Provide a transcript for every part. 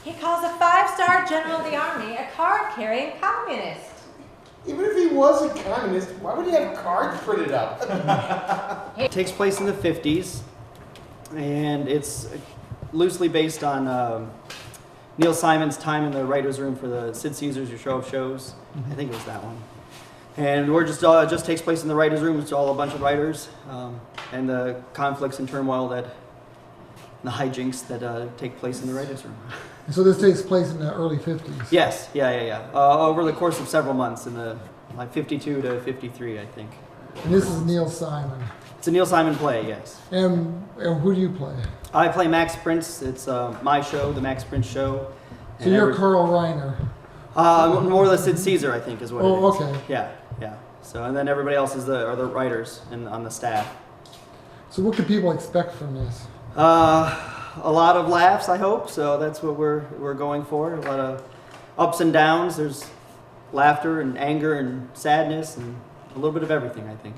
He calls a 5-star general of the army a card-carrying communist. Even if he was a communist, why would he have cards printed up? It takes place in the 50s, and it's loosely based on Neil Simon's time in the writer's room for the Sid Caesar's Your Show of Shows. I think it was that one. And we're just takes place in the writer's room. It's all a bunch of writers, and the conflicts and turmoil the hijinks that take place in the writer's room. So this takes place in the early 50s? Yes, yeah. Over the course of several months, in the 52 to 53, I think. And this is Neil Simon. It's a Neil Simon play, yes. And who do you play? I play Max Prince. It's my show, the Max Prince Show. So you're Carl Reiner. More the Sid Caesar, I think, is what it is. Oh, okay. Yeah. So, and then everybody else are the writers on the staff. So what can people expect from this? A lot of laughs, I hope. So that's what we're going for. A lot of ups and downs. There's laughter and anger and sadness and a little bit of everything, I think.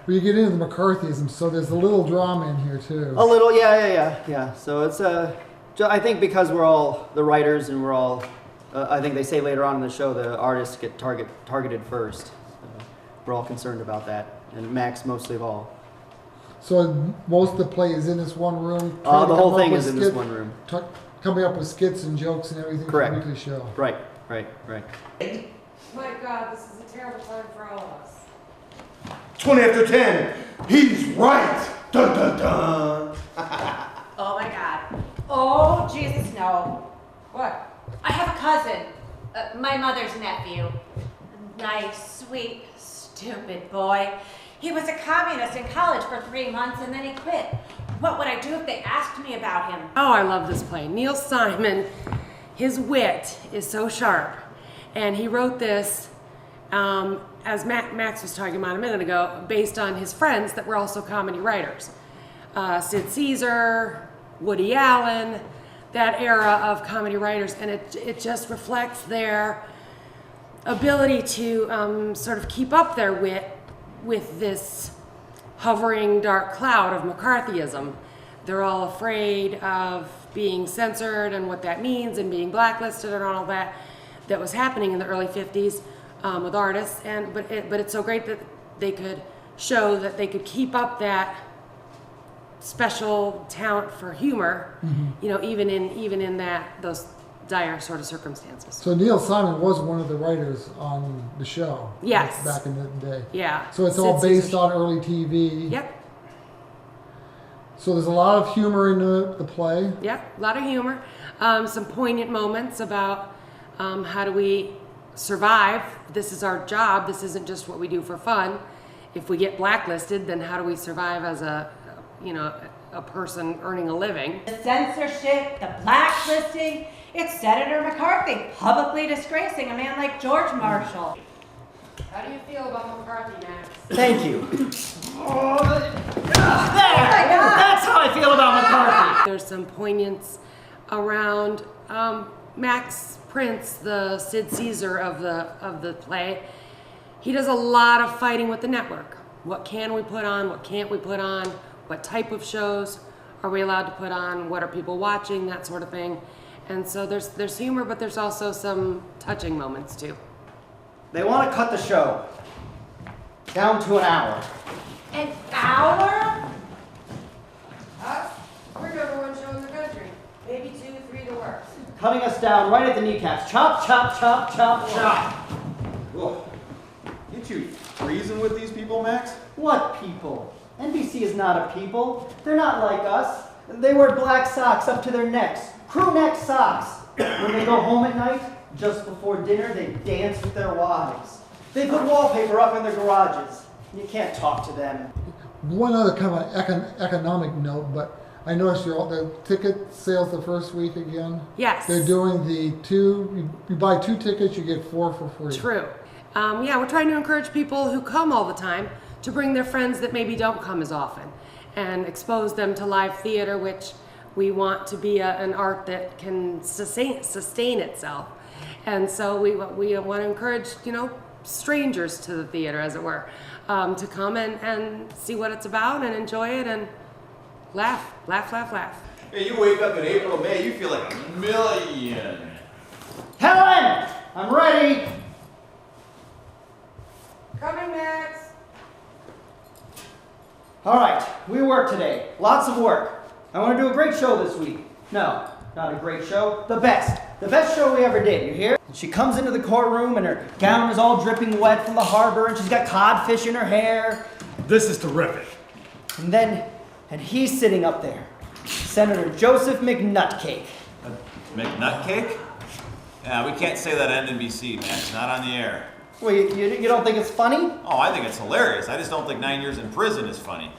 Well, you get into the McCarthyism, so there's a little drama in here too. A little, yeah. So it's I think because we're all the writers and we're all, I think they say later on in the show the artists get targeted first. So we're all concerned about that, and Max mostly of all. So most of the play is in this one room? The whole thing is in this one room. Coming up with skits and jokes and everything. Correct. For the weekly show. Right. My God, this is a terrible time for all of us. 20 after 10. He's right. Dun dun dun. Oh my God. Oh, Jesus, no. What? I have a cousin, my mother's nephew. Nice, sweet, stupid boy. He was a communist in college for 3 months and then he quit. What would I do if they asked me about him? Oh, I love this play. Neil Simon, his wit is so sharp. And he wrote this, as Max was talking about a minute ago, based on his friends that were also comedy writers. Sid Caesar, Woody Allen, that era of comedy writers. And it just reflects their ability to sort of keep up their wit with this hovering dark cloud of McCarthyism. They're all afraid of being censored and what that means and being blacklisted and all that was happening in the early 50s with artists. But it's so great that they could show that they could keep up that special talent for humor, even in those dire sort of circumstances. So Neil Simon was one of the writers on the show. Yes. Back in the day. Yeah. So it's all based on early TV. Yep. So there's a lot of humor in the play. Yep, a lot of humor. Some poignant moments about how do we survive. This is our job. This isn't just what we do for fun. If we get blacklisted, then how do we survive as a person earning a living? The censorship, the blacklisting, it's Senator McCarthy publicly disgracing a man like George Marshall. How do you feel about McCarthy, Max? Thank you. That's how I feel about McCarthy. There's some poignance around Max Prince, the Sid Caesar of the play. He does a lot of fighting with the network. What can we put on? What can't we put on? What type of shows are we allowed to put on? What are people watching? That sort of thing. And so there's humor, but there's also some touching moments too. They want to cut the show down to an hour. An hour? Us? We're number one show in the country. Maybe 2, 3 the worst. Cutting us down right at the kneecaps. Chop, chop, chop, chop, chop. Whoa. Ain't you freezing with these people, Max? What people? NBC is not a people. They're not like us. They wear black socks up to their necks. Crew neck socks. When they go home at night, just before dinner, they dance with their wives. They put wallpaper up in their garages. You can't talk to them. One other kind of economic note, but I noticed the ticket sales the first week again. Yes. They're doing you buy 2 tickets, you get 4 for free. True. We're trying to encourage people who come all the time to bring their friends that maybe don't come as often and expose them to live theater, which we want to be an art that can sustain itself. And so we want to encourage, strangers to the theater, as it were, to come and see what it's about and enjoy it and laugh. Hey, you wake up in April, May, you feel like a million. Helen, I'm ready. Coming, Max. All right, we work today. Lots of work. I want to do a great show this week. No, not a great show. The best. The best show we ever did, you hear? And she comes into the courtroom and her gown is all dripping wet from the harbor and she's got codfish in her hair. This is terrific. And he's sitting up there. Senator Joseph McNutcake. McNutcake? Yeah, we can't say that on NBC, man. It's not on the air. Well, you don't think it's funny? Oh, I think it's hilarious. I just don't think 9 years in prison is funny.